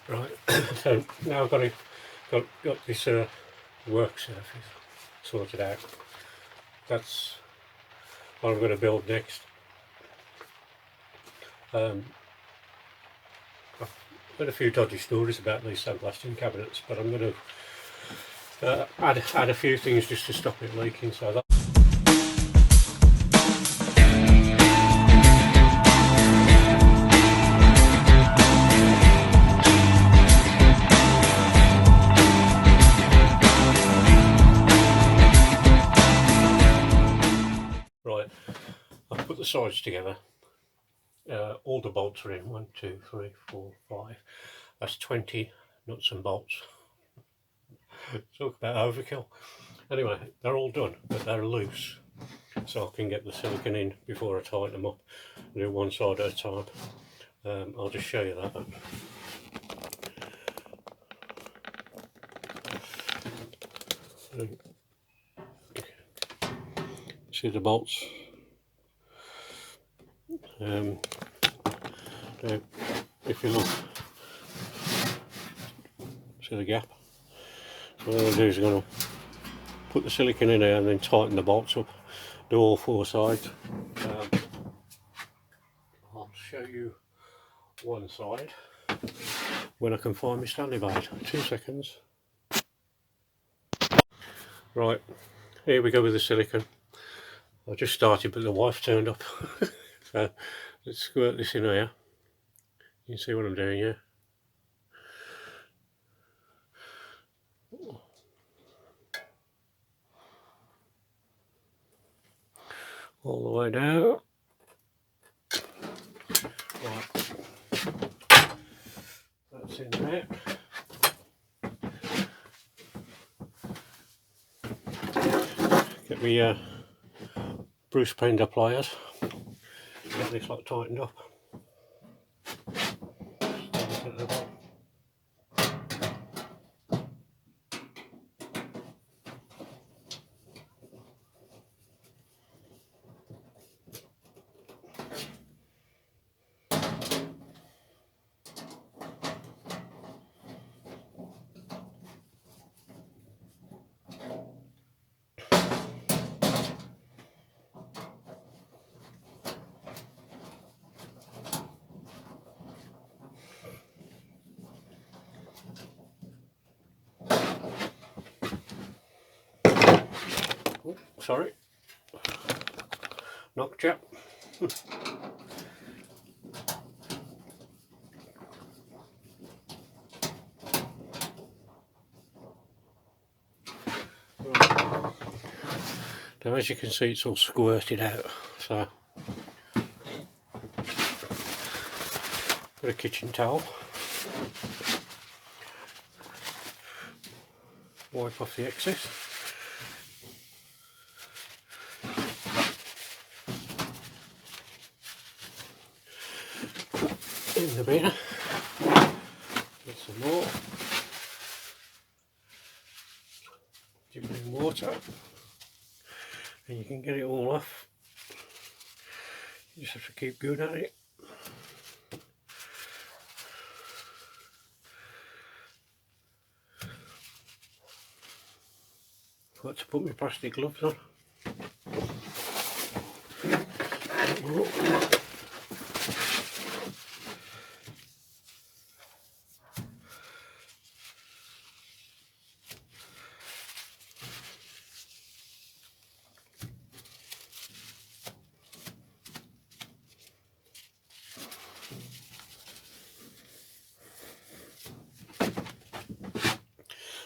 Right, so now I've got this work surface sorted out. That's what I'm going to build next. I've heard a few dodgy stories about these sandblasting cabinets, but I'm going to add a few things just to stop it leaking. So that. Right, I've put the sides together. All the bolts are in. 1, 2, 3, 4, 5. That's 20 nuts and bolts. Talk about overkill. Anyway, they're all done, but they're loose, so I can get the silicone in before I tighten them up. Do one side at a time. I'll just show you that. See the bolts. Now, if you look, see the gap. So what I'm going to do is I'm going to put the silicone in there and then tighten the bolts up. Do all 4 sides. I'll show you one side when I can find my Stanley blade. 2 seconds. Right, here we go with the silicone. I just started, but the wife turned up. So let's squirt this in here. You can see what I'm doing here. All the way down. Right. That's in there. Get me Bruce Pender pliers. Get this lot tightened up. Oh, sorry, knocked you. Now, as you can see, it's all squirted out, so put a kitchen towel, wipe off the excess. In the bin, get some more, dip it in water, and you can get it all off. You just have to keep good at it. Got to put my plastic gloves on.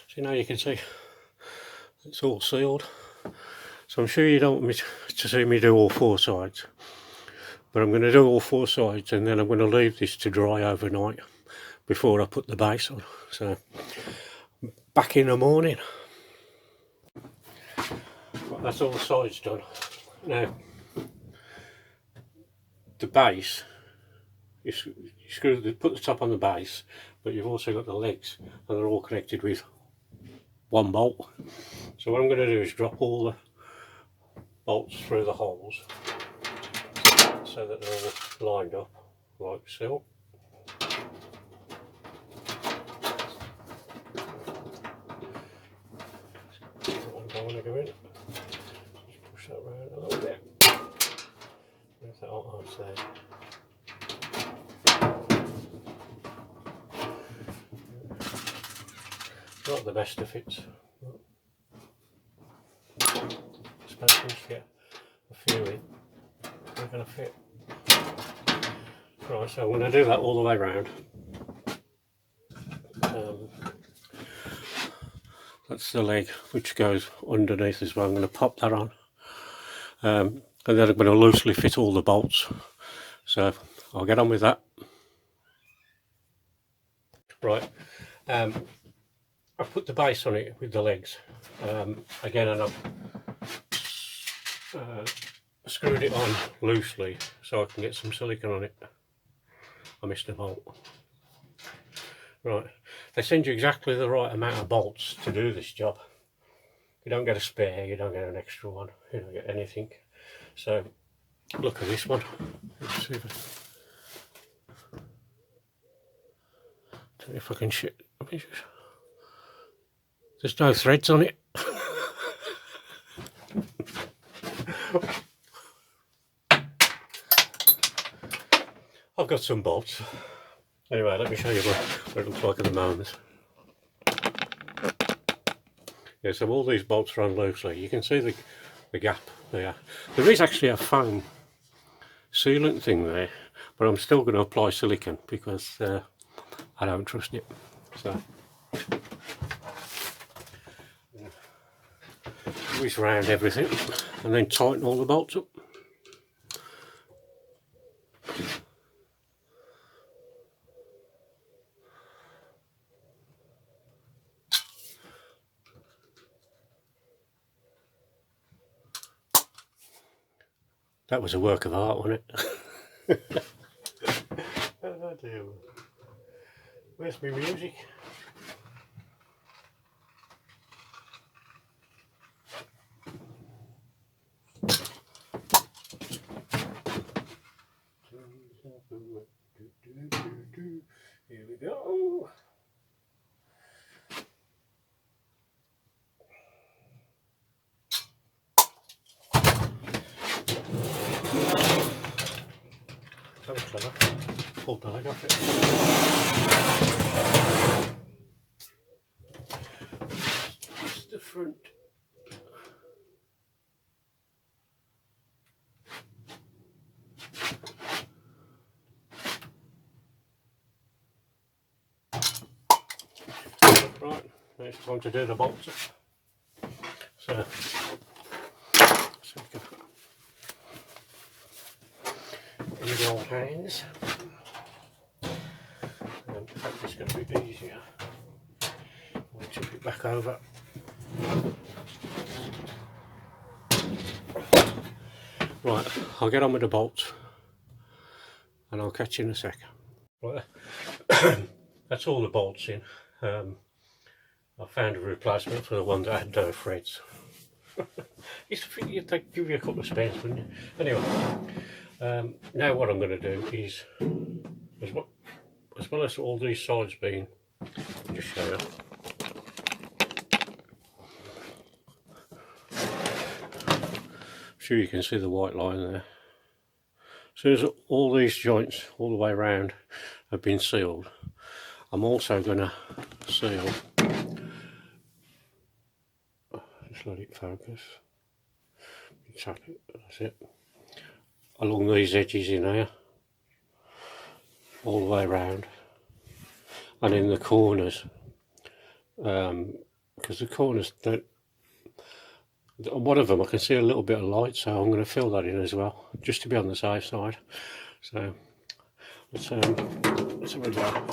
So now you can see it's all sealed. So I'm sure you don't want me to see me do all 4 sides, but I'm going to do all 4 sides and then I'm going to leave this to dry overnight before I put the base on. So back in the morning. Well, that's all the sides done. Now the base, you put the top on the base, but you've also got the legs and they're all connected with 1 bolt. So what I'm going to do is drop all the bolts through the holes so that they're all lined up like so. don't want to go in. Just push that around a little bit. Where's that on outside? Not the best of fits. Especially to get a few in. They're going to fit. Right, so I'm going to do that all the way around. That's the leg which goes underneath as well. I'm going to pop that on. And then I'm going to loosely fit all the bolts. So I'll get on with that. Right, I've put the base on it with the legs again, and I've screwed it on loosely so I can get some silicone on it. I missed a bolt. Right, they send you exactly the right amount of bolts to do this job. You don't get a spare, you don't get an extra one, you don't get anything. So look at this one. Let's see if I can shit. There's no threads on it. I've got some bolts. Anyway, let me show you what it looks like at the moment. Yeah, so all these bolts are on loosely. You can see the gap there. There is actually a foam sealant thing there, but I'm still going to apply silicone because I don't trust it. So twist around everything and then tighten all the bolts up. That was a work of art, wasn't it? Oh dear. Where's my music? Here we go. That was clever. Pulled the leg off it. That's the front. Right, now it's time to do the bolts. So in the old hands. And in fact, it's going to be easier. We'll tip it back over. Right, I'll get on with the bolts and I'll catch you in a sec. Right, that's all the bolts in. I found a replacement for the one that had no threads. You'd give you a couple of spares, wouldn't you? Anyway, now what I'm going to do is, as well as all these sides being, just show you. I'm sure you can see the white line there. As soon as all these joints all the way around have been sealed, I'm also going to seal, just let it focus, tap it, that's it, along these edges in here, all the way around, and in the corners, because the corners don't, one of them I can see a little bit of light, so I'm going to fill that in as well, just to be on the safe side. So let's have a go.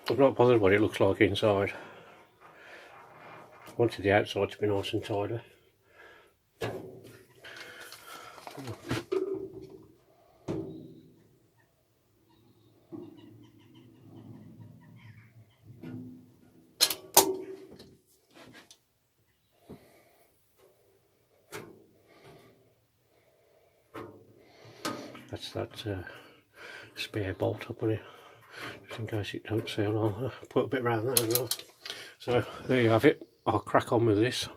I'm not bothered what it looks like inside. I wanted the outside to be nice and tidy. That's that spare bolt I put in, just in case it don't seal. I'll put a bit around that as well. So there you have it. I'll crack on with this.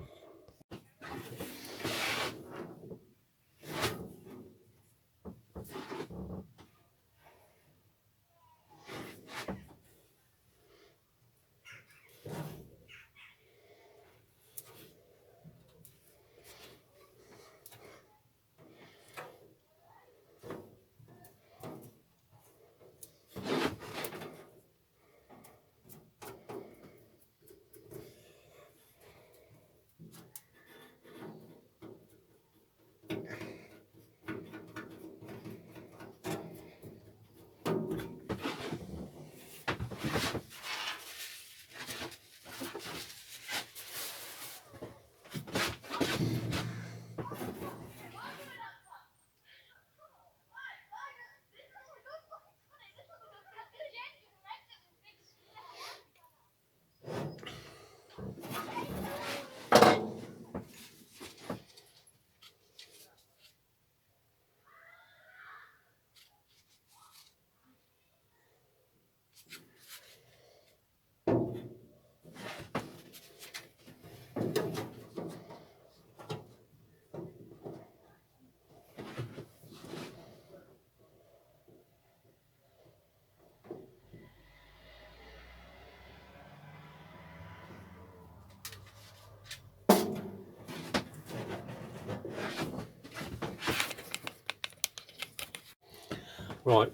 Right,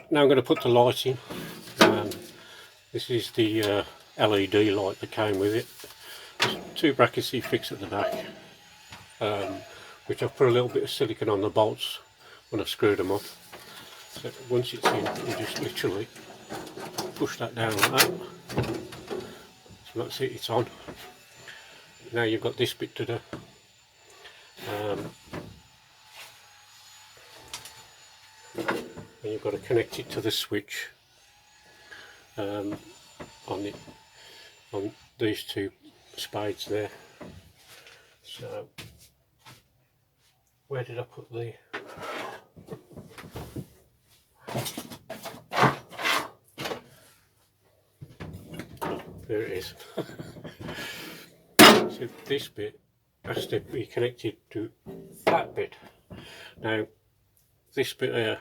now I'm going to put the light in. This is the LED light that came with it. There's 2 brackets you fix at the back, which I've put a little bit of silicone on the bolts when I've screwed them up. So once it's in, you just literally push that down like that. So that's it, it's on. Now you've got this bit to do. And you've got to connect it to the switch on these 2 spades there. So where did I put the there it is. So this bit has to be connected to that bit. Now this bit here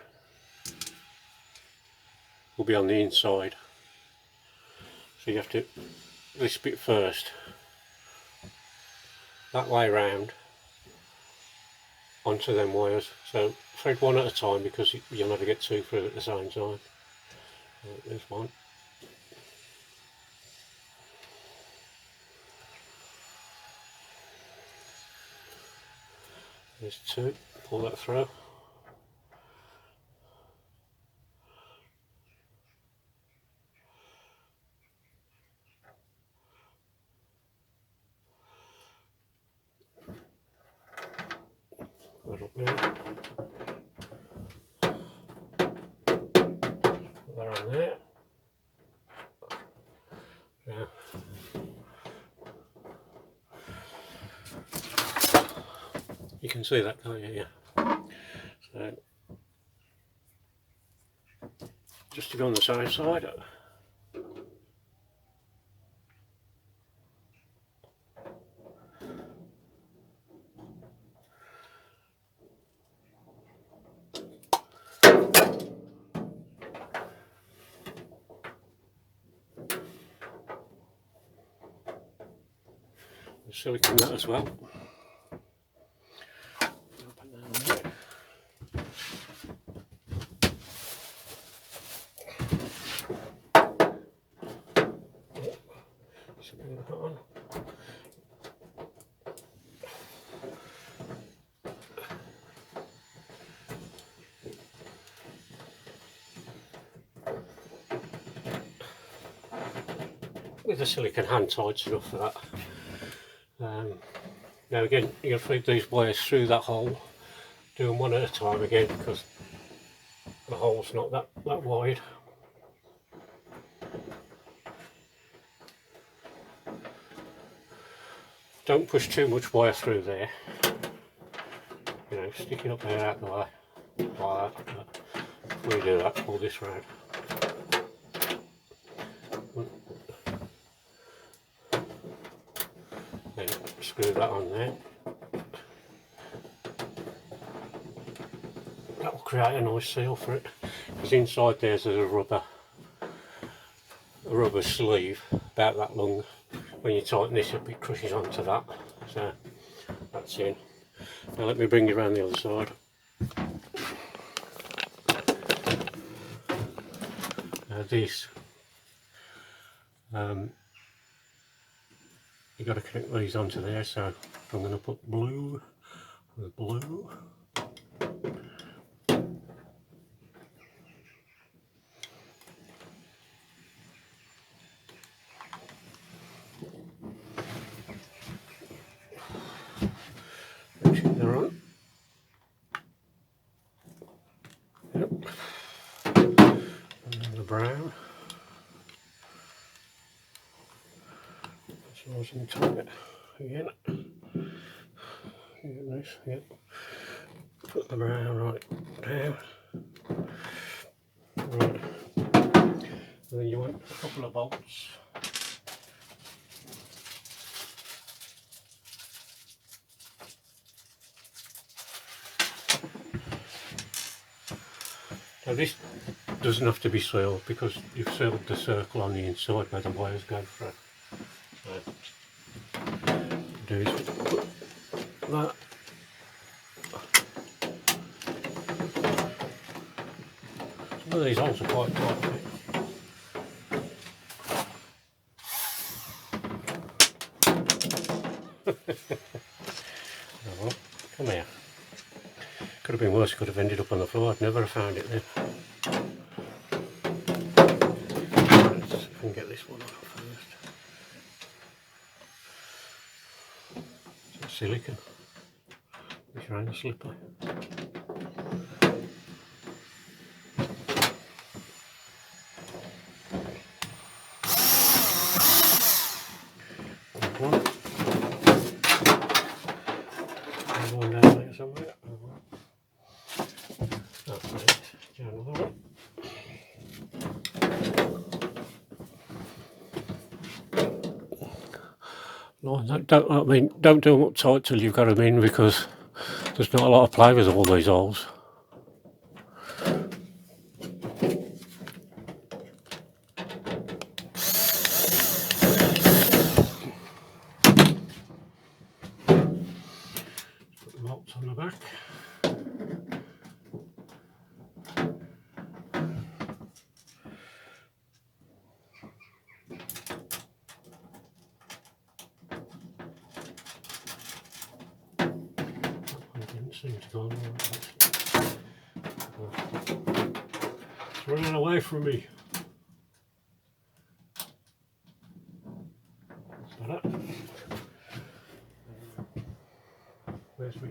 will be on the inside, so you have to this bit first, that way round onto them wires. So thread one at a time because you'll never get 2 through at the same time. There's one. There's 2. Pull that through. Right up there. Put that on there. Yeah. You can see that, can't you? Yeah. So just to go on the same side. Silicone that as well. With the silicone hand tight's enough for that. Now again, you're going to feed these wires through that hole, do them one at a time again because the hole's not that wide. Don't push too much wire through there, you know, stick it up there out the way. like that. Before we do that, pull this round. Then screw that on there. That will create a nice seal for it, because inside there's a rubber sleeve about that long. When you tighten this up, it crushes onto that. So that's in. Now let me bring you around the other side. Now this, you've got to connect these onto there, so I'm going to put blue with blue. They're on. Yep. And then the brown. That's nice and tight again. Get this, yep. Put the brown right down. Right. And then you want a couple of bolts. Now this doesn't have to be sealed because you've sealed the circle on the inside where the wires go through. Do is put that some of these holes are quite tight. Oh, come here. Could have been worse, could have ended up on the floor. I'd never have found it then. Let's see if I can get this one off first. It's silicone. It's around the slipper. One. One down there somewhere. That's it. Do another one. Don't do them up tight till you've got them in, because there's not a lot of play with all these holes. Put the bolts on the back. Seems to go on it's running away from me. That's better. Where's me?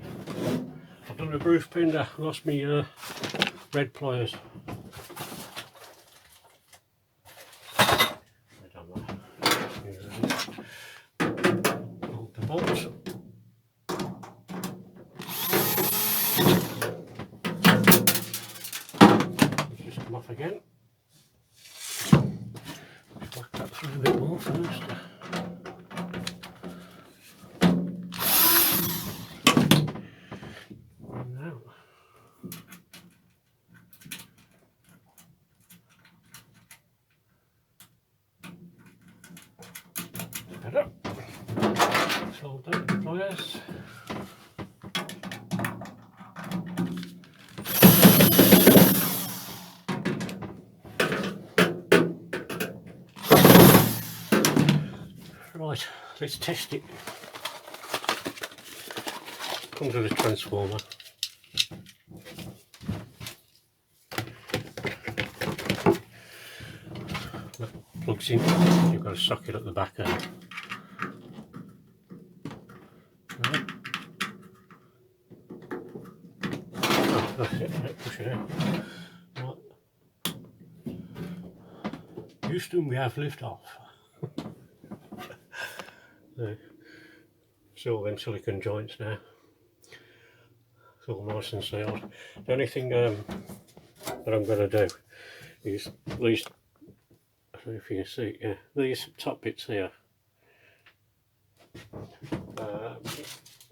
I've done a Bruce Pinder, lost me red pliers. Hold the bolts. Just come off again. Just whack that through a bit more first. And now. Better. Hold down the pliers. Right, let's test it. Comes with a transformer. That plugs in. You've got a socket at the back end. Right. Oh, that's it. Right, push it in. Right. Houston, we have liftoff. See all them silicone joints now. It's all nice and sealed. The only thing that I'm going to do is these, I don't know if you can see, yeah, these top bits here,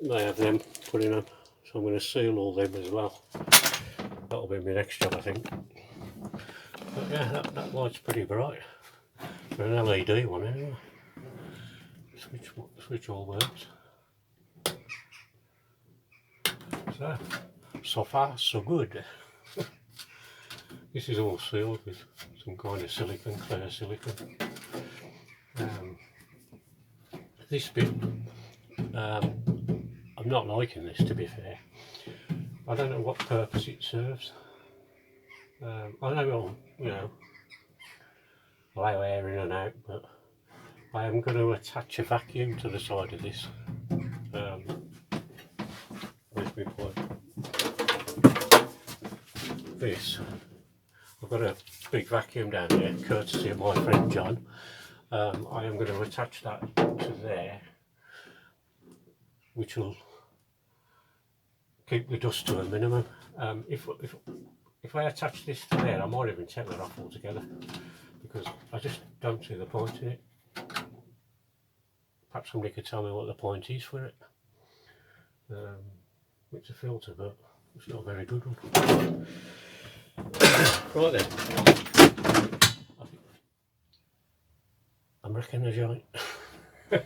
they have them put in them, so I'm going to seal all them as well. That'll be my next job, I think. But yeah, that light's pretty bright. For an LED one anyway. Switch all works. So far so good. This is all sealed with some kind of silicone, clear silicone. This bit, I'm not liking this, to be fair. I don't know what purpose it serves. I know, you know, allow air in and out, but I am going to attach a vacuum to the side of this. Where's my point? This. I've got a big vacuum down here, courtesy of my friend John. I am going to attach that to there, which will keep the dust to a minimum. If I attach this to there, I might even take that off altogether, because I just don't see the point in it. Perhaps somebody could tell me what the point is for it. It's a filter, but it's not a very good one. Right then, I'm wrecking a joint. I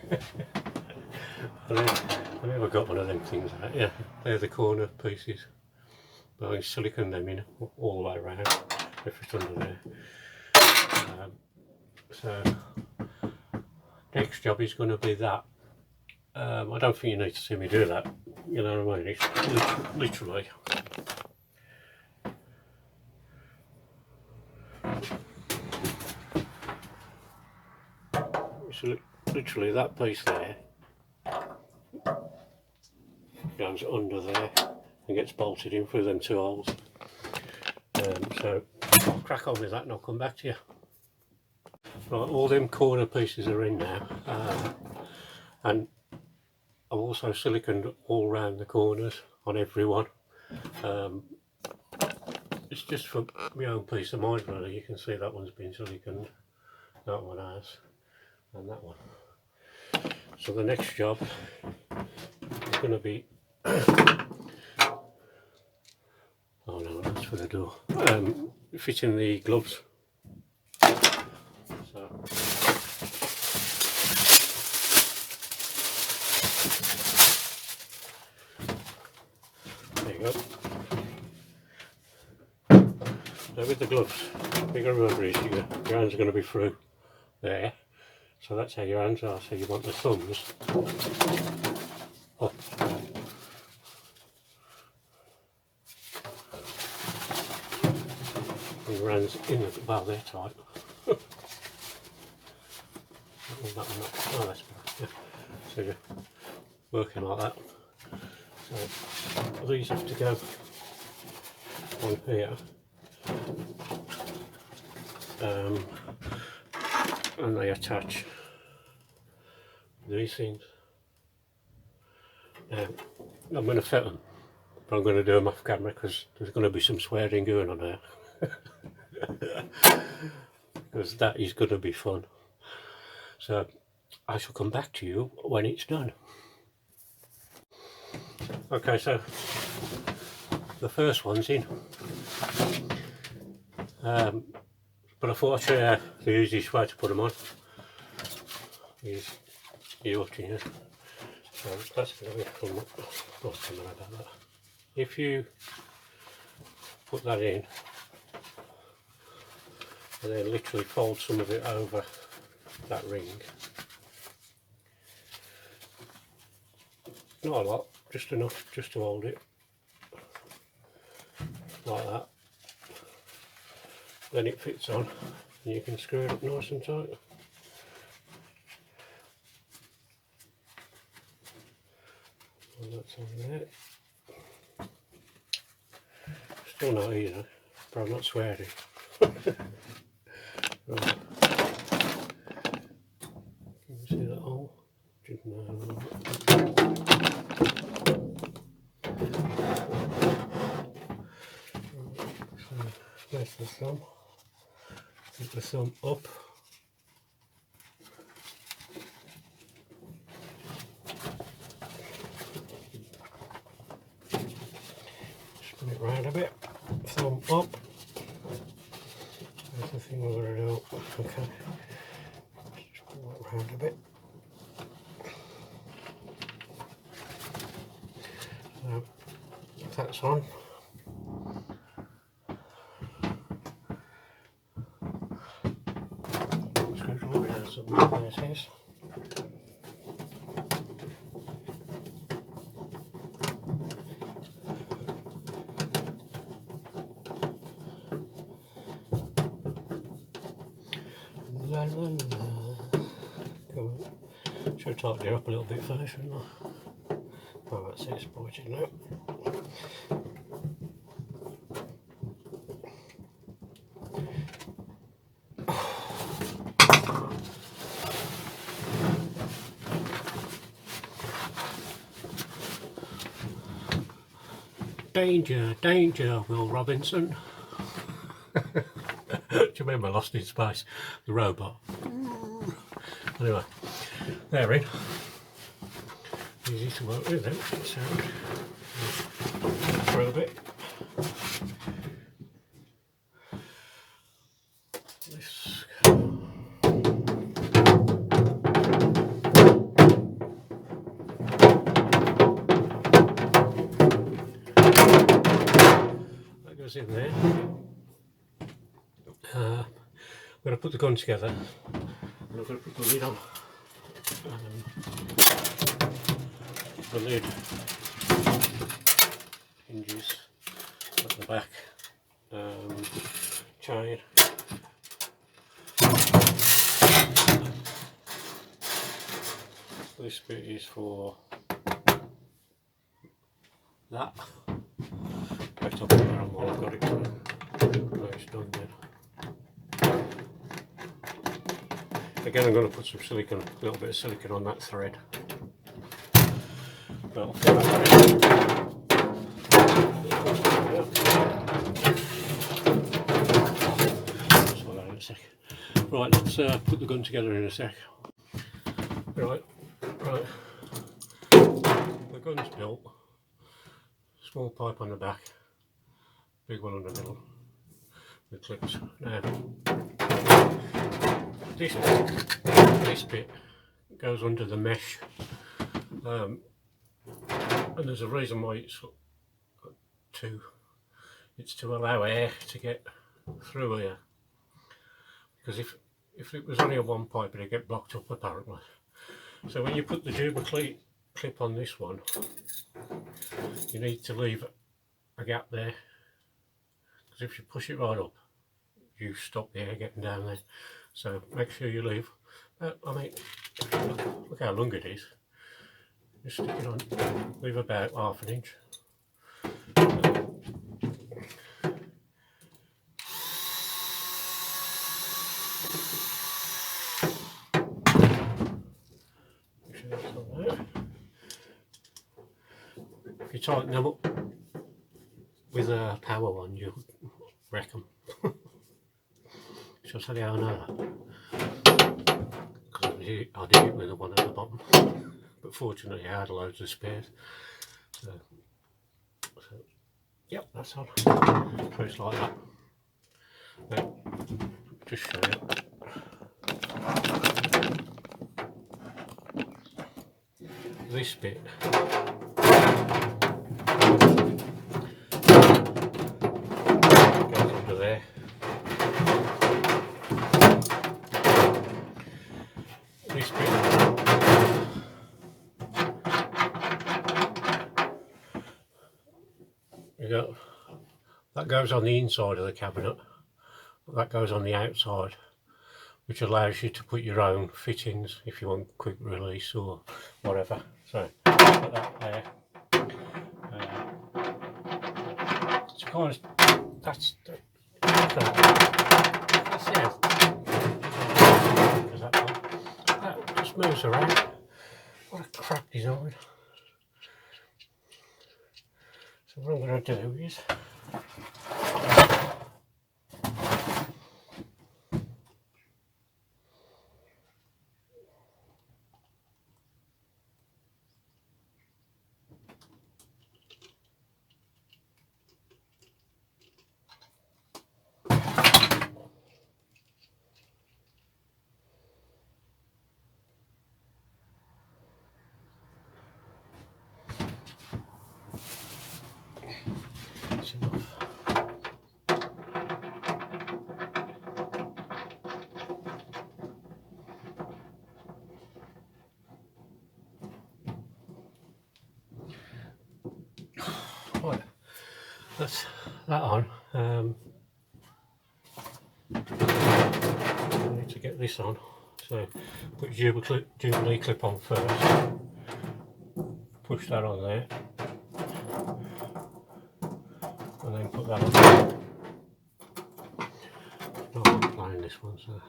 never got one of them things out. Yeah, they're the corner pieces. But I silicone them in all the way around, if it's under there. So next job is going to be that. I don't think you need to see me do that. You know what I mean? It's literally. It's literally that piece there goes under there and gets bolted in through them two holes. So I'll crack on with that and I'll come back to you. Right, all them corner pieces are in now, and I've also siliconed all round the corners on every one. It's just for my own peace of mind really. You can see that one's been siliconed, that one has, and that one. So the next job is going to be oh no, that's for the door. Fitting the gloves. So there you go. Now with the gloves, you got to remember is your hands are going to be through there. So that's how your hands are. So you want the thumbs up. And your hands in the, well, they're tight. Oh, that's better. Yeah. So you're working like that. So these have to go on here. And they attach these things. Now, I'm going to fit them, but I'm going to do them off camera because there's going to be some swearing going on there. Because that is going to be fun. So I shall come back to you when it's done. Okay, so the first one's in. But I thought I'd show you the easiest way to put them on. Is you watching it. So that's going to be from that. If you put that in and then literally fold some of it over that ring. Not a lot, just enough just to hold it. Like that. Then it fits on and you can screw it up nice and tight. And that's on there. Still not easy, but I'm not swearing. Right. Can you see that hole? Place the thumb. Keep the thumb up. Spin it round a bit. Thumb up. That's the thing we're going to do. Okay. Just pull it round a bit. So that's on. Screwdriver has some places. La, la, la. Come on. Should tighten it up a little bit first, shouldn't I? Oh, that's it, it's pointing now. Danger, danger, Will Robinson. Do you remember Lost in Space, the robot? Anyway, they're in. Easy to work with them, sound. For a bit. This. That goes in there. I'm going to put the gun together and I'm going to put the lid on. The lid hinges at the back, chain. This bit is for that. Right up there, I've got it done. It's done then. Again, I'm going to put some silicone, a little bit of silicone on that thread. Well, right, let's put the gun together in a sec. Right. The gun's built. Small pipe on the back, big one on the middle, with clips. Now, this bit goes under the mesh, and there's a reason why it's to allow air to get through here, because if it was only a one pipe it'd get blocked up apparently. So when you put the Juba clip on this one, you need to leave a gap there, because if you push it right up you stop the air getting down there. So make sure you leave, I mean, look how long it is. Just stick it on, leave about half an inch. Make sure that's on there. If you tighten them up with a power one, you wreck them. Shall I tell you how I know that? Because I did it with the one at the bottom, but fortunately I had loads of spares. So yep, that's on. So it's like that. Now, just show you. This bit goes under there. This bit you got, that goes on the inside of the cabinet, that goes on the outside, which allows you to put your own fittings if you want quick release or whatever. So put that there. It's kind of, that's it. That just moves around. What a crap design. So what I'm going to do is that's enough. Right, that's that on. I need to get this on, so put your Jubilee clip on first, push that on there, and then put that on. I'm not applying this one, so.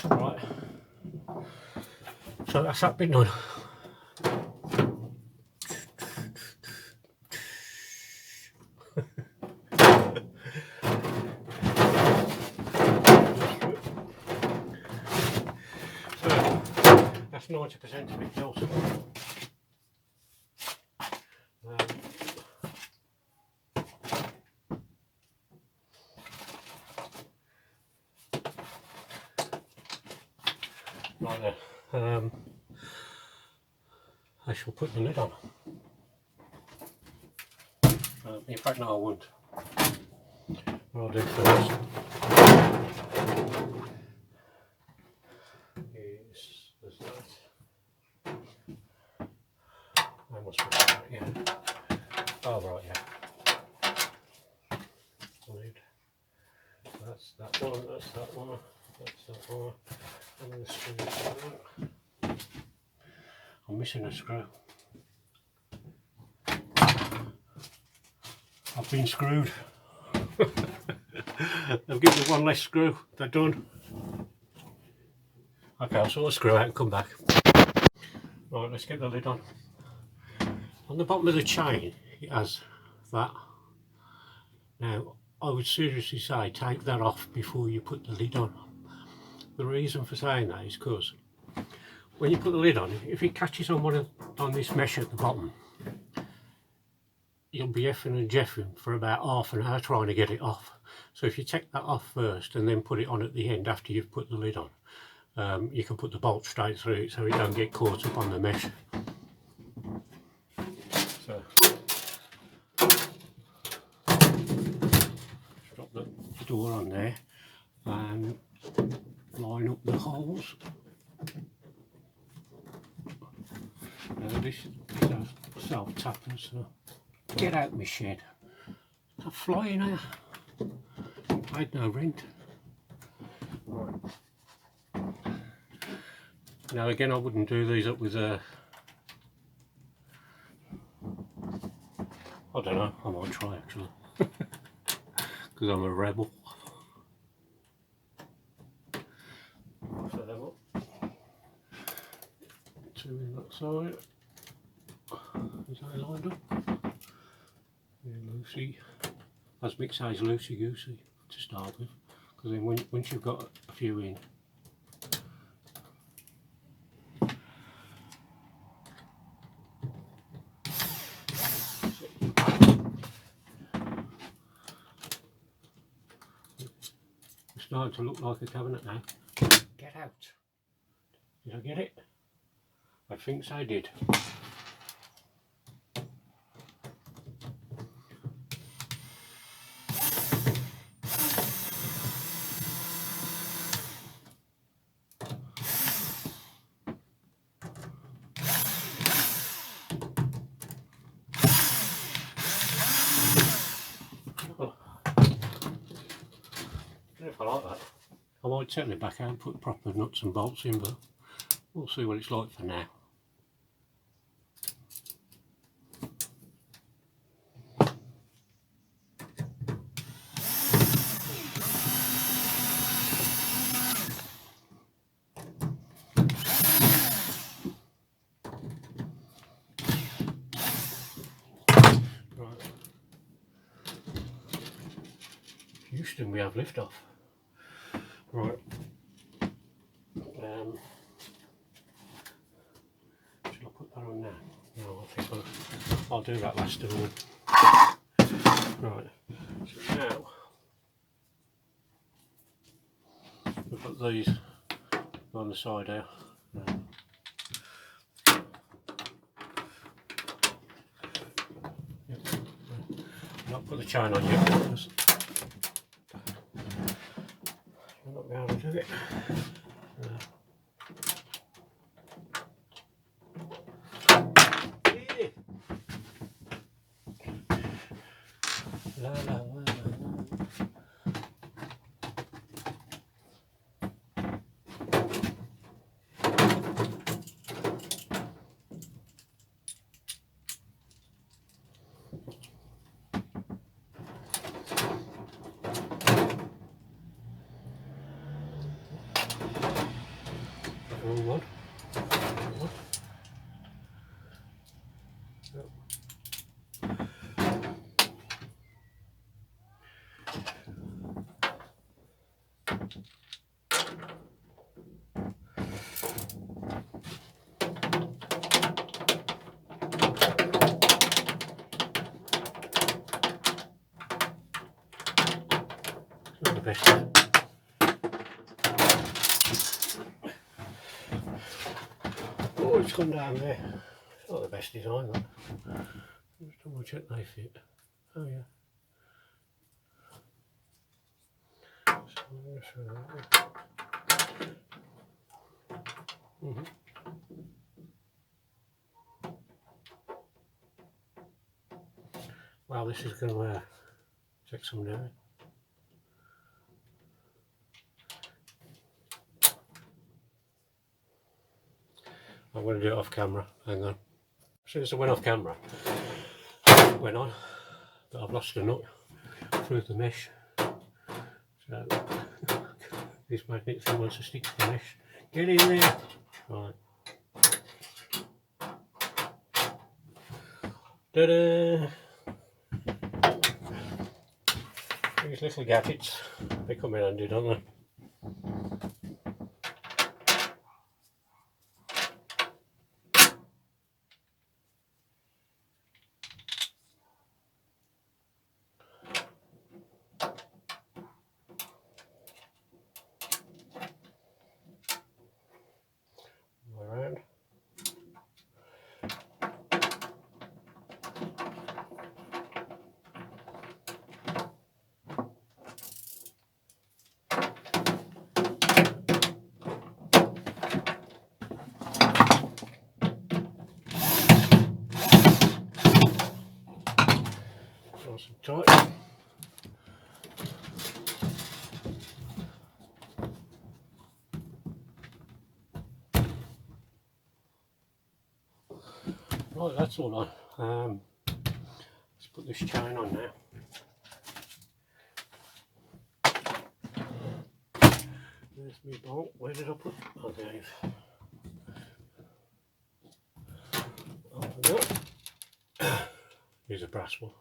Right, so that's that bit done. So that's 90% of it built. Right there. I shall put the lid on. In fact, no, I won't. What I'll do first is there's that. I must put that, yeah. Oh, right, yeah. Lid. That's that one, that's that one, that's that one. And then the screw. I'm missing a screw. I've been screwed. They've given me one less screw. They're done. Okay, I'll sort the screw out and come back. Right, let's get the lid on. On the bottom of the chain, it has that. Now, I would seriously say take that off before you put the lid on. The reason for saying that is because when you put the lid on, if it catches on on this mesh at the bottom, you'll be effing and jeffing for about half an hour trying to get it off. So if you take that off first and then put it on at the end after you've put the lid on, you can put the bolt straight through it so it don't get caught up on the mesh. So drop the door on there and line up the holes. Now this is a self-tapper, so get out my shed. It's a fly in here. Paid no rent. Right. Now again, I wouldn't do these up with a. I don't know. I might try actually, because I'm a rebel. Set them up. Two in that side. Is that lined up? Yeah, loosey. As Mick says, loosey goosey to start with, because then once you've got a few in, it's starting to look like a cabinet now. Get out! Did I get it? I think so, I did. If I like that, I might turn it back out and put proper nuts and bolts in, but we'll see what it's like for now. Right. Houston, we have liftoff. Right. Should I put that on now? No, I think I'll do that last of all. Right, so now we've got these on the side here. Yep. Not put the chain on yet because you'll not be able to do it. La, la, la, la, la. Wrong one. Wrong one. Yep. Not the best. Oh, it's gone down there. It's not the best design, that. Just double check they fit. Oh yeah. Well, this is going to take some doing. I'm going to do it off camera. Hang on. As soon as I went off camera, it went on, but I've lost a nut through the mesh. So this magnet thing wants to stick to the mesh. Get in there. Right. Ta-da! These little gadgets, they come in handy, don't they? Around. Nice and tight. Right, that's all on. Let's put this chain on now. There's my bolt. Where did I put it? Oh, there. Open up. Here's a brass one.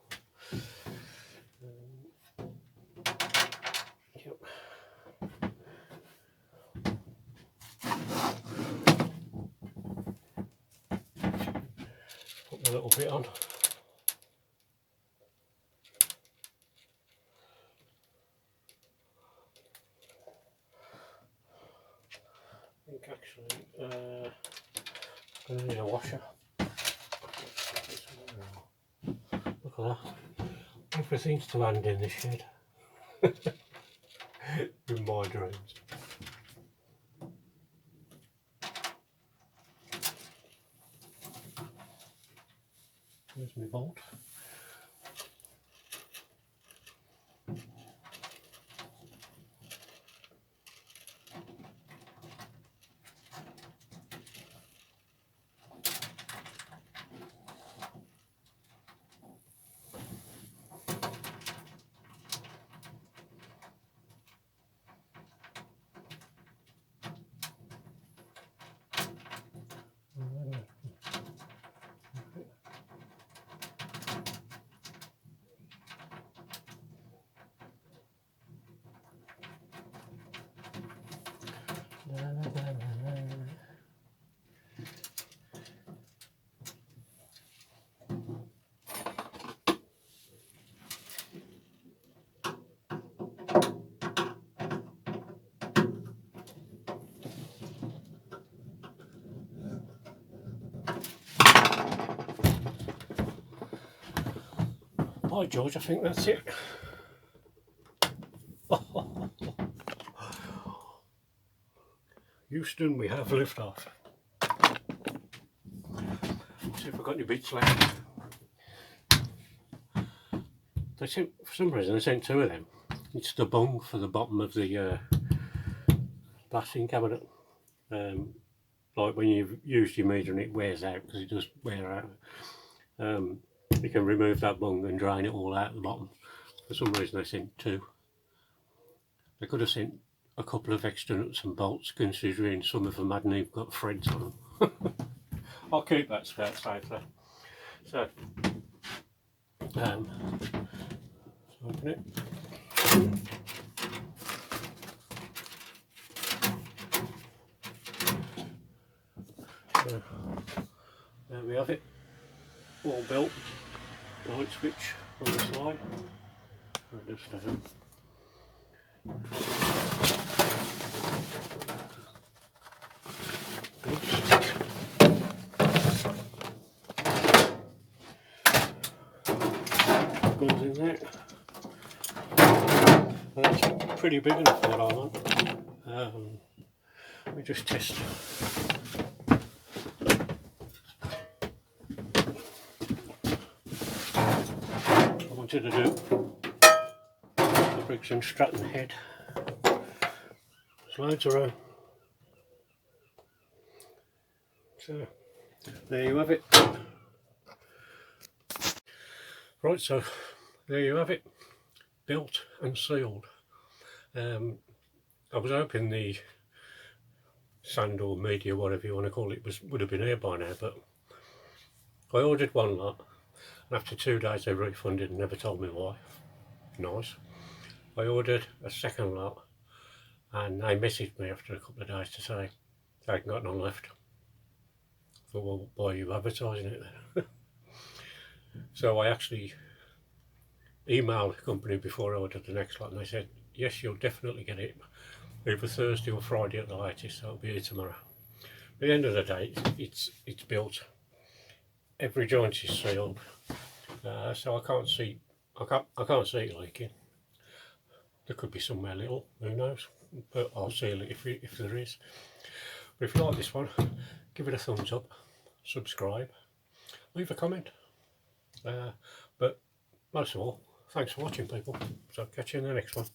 Yep. Put a little bit on. I think actually I'm going to need a washer. Look at that. Everything's to land in this shed. In my dreams. There's my bolt. Right, George, I think that's it. Houston, we have liftoff. See if I've got any bits left. They sent, for some reason, they sent 2 of them. It's the bung for the bottom of the blasting cabinet. Like when you've used your meter and it wears out, because it does wear out. You can remove that bung and drain it all out at the bottom. For some reason they sent 2. They could have sent a couple of extra nuts and bolts, considering some of them hadn't even got threads on them. I'll keep that spare safely. So, open it. So, there we have it, all built. Light switch on the side. Just goes in there. That's pretty big enough for what I want. Let me just test. I wanted to do the Briggs and Stratton head. Slides around. So there you have it. Right, so there you have it, built and sealed. I was hoping the sand or media, whatever you want to call it, would have been here by now, but I ordered one lot, and after 2 days they refunded and never told me why. Nice. I ordered a second lot, and they messaged me after a couple of days to say they hadn't got none left. I thought, well, why are you advertising it then? So I actually emailed the company before I ordered the next lot, and they said, yes, you'll definitely get it either Thursday or Friday at the latest, so it'll be here tomorrow. At the end of the day, it's built. Every joint is sealed, so I can't see it leaking. There could be somewhere little, who knows, but I'll seal it if there is. But if you like this one, give it a thumbs up, subscribe, leave a comment. But most of all, thanks for watching, people. So catch you in the next one.